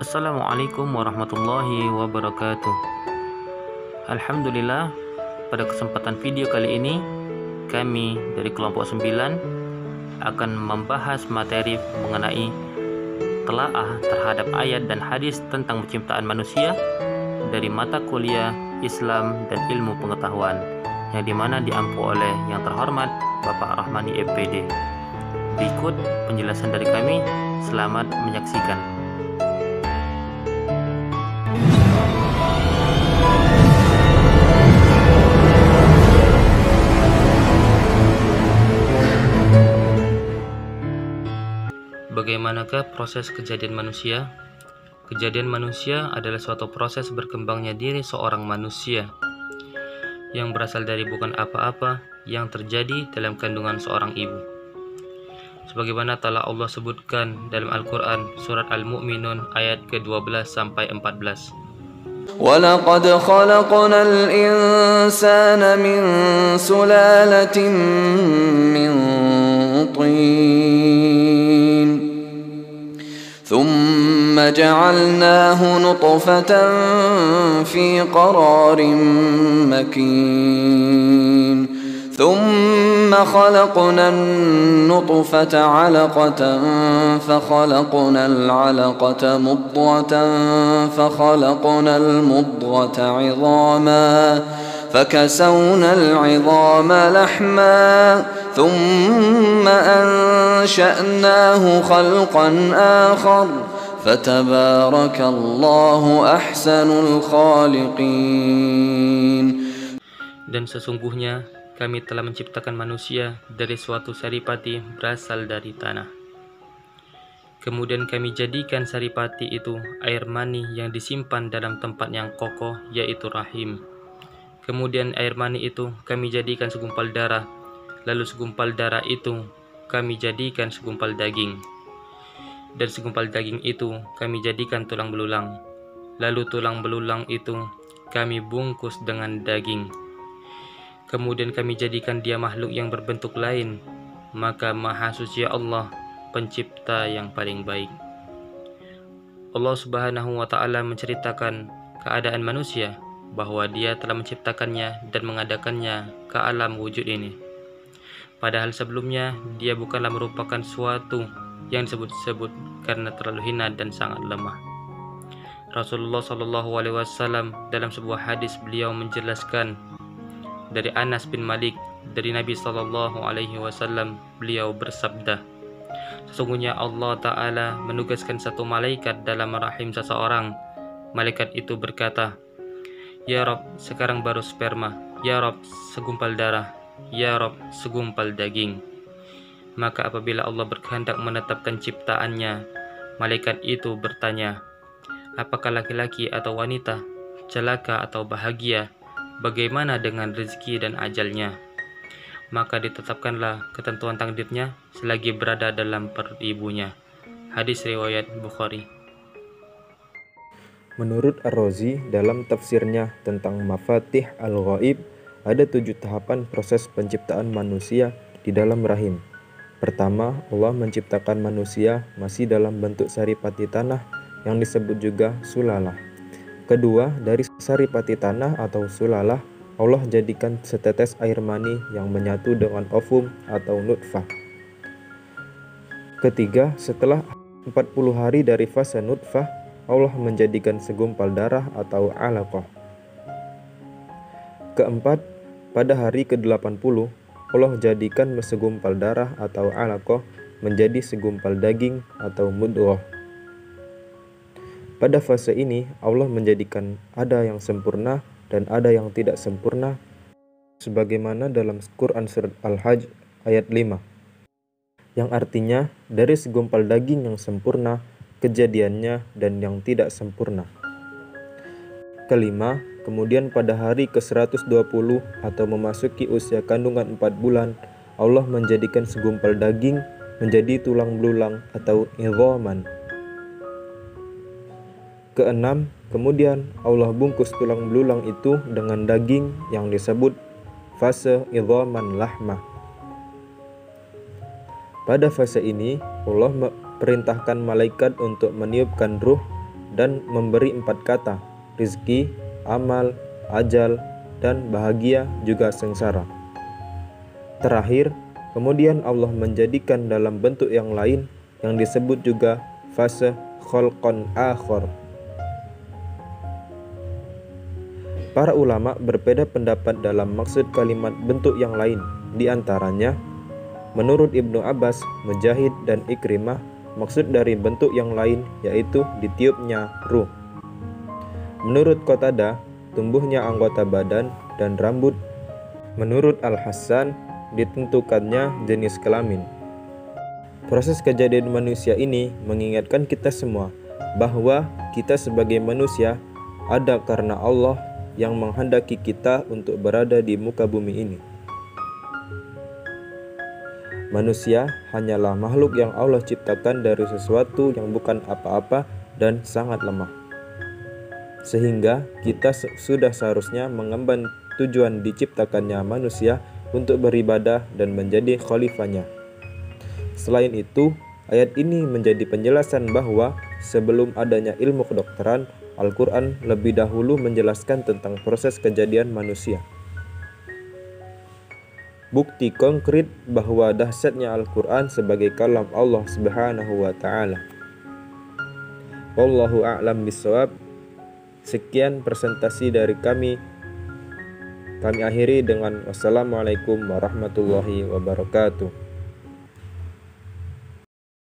Assalamualaikum warahmatullahi wabarakatuh. Alhamdulillah, pada kesempatan video kali ini kami dari kelompok 9 akan membahas materi mengenai telaah terhadap ayat dan hadis tentang penciptaan manusia dari mata kuliah Islam dan Ilmu Pengetahuan yang dimana diampu oleh yang terhormat Bapak Rahmani MPD. Berikut penjelasan dari kami. Selamat menyaksikan. Bagaimanakah proses kejadian manusia? Kejadian manusia adalah suatu proses berkembangnya diri seorang manusia yang berasal dari bukan apa-apa yang terjadi dalam kandungan seorang ibu. Sebagaimana telah Allah sebutkan dalam Al-Quran surat Al-Mu'minun ayat ke-12 sampai 14. وَلَقَدْ خَلَقْنَا الْإِنسَانَ مِنْ سُلَالَةٍ مِنْ طِينٍ ثُمَّ جَعَلْنَاهُ نُطْفَةً فِي قَرَارٍ مَكِينٍ ثُمَّ خَلَقْنَا النُّطْفَةَ عَلَقَةً فَخَلَقْنَا الْعَلَقَةَ مُضْغَةً فَخَلَقْنَا الْمُضْغَةَ عِظَامًا فَكَسَوْنَا الْعِظَامَ لَحْمًا ثُمَّ أَنشَأْنَاهُ خَلْقًا آخَرَ فَتَبَارَكَ اللَّهُ أَحْسَنُ الْخَالِقِينَ. Dan sesungguhnya kami telah menciptakan manusia dari suatu saripati berasal dari tanah. Kemudian kami jadikan saripati itu air mani yang disimpan dalam tempat yang kokoh, yaitu rahim. Kemudian air mani itu kami jadikan segumpal darah, lalu segumpal darah itu kami jadikan segumpal daging. Dan segumpal daging itu kami jadikan tulang belulang. Lalu tulang belulang itu kami bungkus dengan daging. Kemudian kami jadikan dia makhluk yang berbentuk lain. Maka Maha Suci Allah, pencipta yang paling baik. Allah Subhanahu wa Ta'ala menceritakan keadaan manusia, bahwa Dia telah menciptakannya dan mengadakannya ke alam wujud ini. Padahal sebelumnya dia bukanlah merupakan suatu yang disebut-sebut karena terlalu hina dan sangat lemah. Rasulullah SAW dalam sebuah hadis beliau menjelaskan dari Anas bin Malik dari Nabi SAW, beliau bersabda, sesungguhnya Allah Ta'ala menugaskan satu malaikat dalam rahim seseorang. Malaikat itu berkata, "Ya Rob, sekarang baru sperma. Ya Rob, segumpal darah. Ya Rob, segumpal daging." Maka apabila Allah berkehendak menetapkan ciptaannya, malaikat itu bertanya, apakah laki-laki atau wanita, celaka atau bahagia, bagaimana dengan rezeki dan ajalnya? Maka ditetapkanlah ketentuan takdirnya selagi berada dalam perut ibunya. Hadis riwayat Bukhari. Menurut Ar-Razi dalam tafsirnya tentang Mafatih Al-Ghaib, ada 7 tahapan proses penciptaan manusia di dalam rahim. Pertama, Allah menciptakan manusia masih dalam bentuk saripati tanah yang disebut juga sulalah. Kedua, dari saripati tanah atau sulalah, Allah jadikan setetes air mani yang menyatu dengan ovum atau nutfah. Ketiga, setelah 40 hari dari fase nutfah, Allah menjadikan segumpal darah atau alaqah. Keempat, pada hari ke-80, Allah jadikan segumpal darah atau alaqah menjadi segumpal daging atau mudghah. Pada fase ini, Allah menjadikan ada yang sempurna dan ada yang tidak sempurna, sebagaimana dalam Quran surat Al-Hajj ayat 5, yang artinya dari segumpal daging yang sempurna, kejadiannya dan yang tidak sempurna. Kelima, kemudian pada hari ke-120 atau memasuki usia kandungan 4 bulan, Allah menjadikan segumpal daging menjadi tulang belulang atau idhaman. Keenam, kemudian Allah bungkus tulang belulang itu dengan daging yang disebut fase idhaman lahmah. Pada fase ini, Allah perintahkan malaikat untuk meniupkan ruh dan memberi 4 kata, rizki, amal, ajal, dan bahagia juga sengsara. Terakhir, kemudian Allah menjadikan dalam bentuk yang lain yang disebut juga fase khalqan akhar. Para ulama berbeda pendapat dalam maksud kalimat bentuk yang lain. Di antaranya, menurut Ibnu Abbas, Mujahid, dan Ikrimah, maksud dari bentuk yang lain yaitu ditiupnya ruh. Menurut Qatadah, tumbuhnya anggota badan dan rambut. Menurut Al-Hasan, ditentukannya jenis kelamin. Proses kejadian manusia ini mengingatkan kita semua bahwa kita sebagai manusia ada karena Allah yang menghendaki kita untuk berada di muka bumi ini. Manusia hanyalah makhluk yang Allah ciptakan dari sesuatu yang bukan apa-apa dan sangat lemah. Sehingga kita sudah seharusnya mengemban tujuan diciptakannya manusia untuk beribadah dan menjadi khalifahnya. Selain itu, ayat ini menjadi penjelasan bahwa sebelum adanya ilmu kedokteran, Al-Quran lebih dahulu menjelaskan tentang proses kejadian manusia. Bukti konkret bahwa dahsyatnya Al-Quran sebagai kalam Allah Subhanahu wa Ta'ala. Wallahu a'lam bishawab. Sekian presentasi dari kami. Kami akhiri dengan wassalamualaikum warahmatullahi wabarakatuh.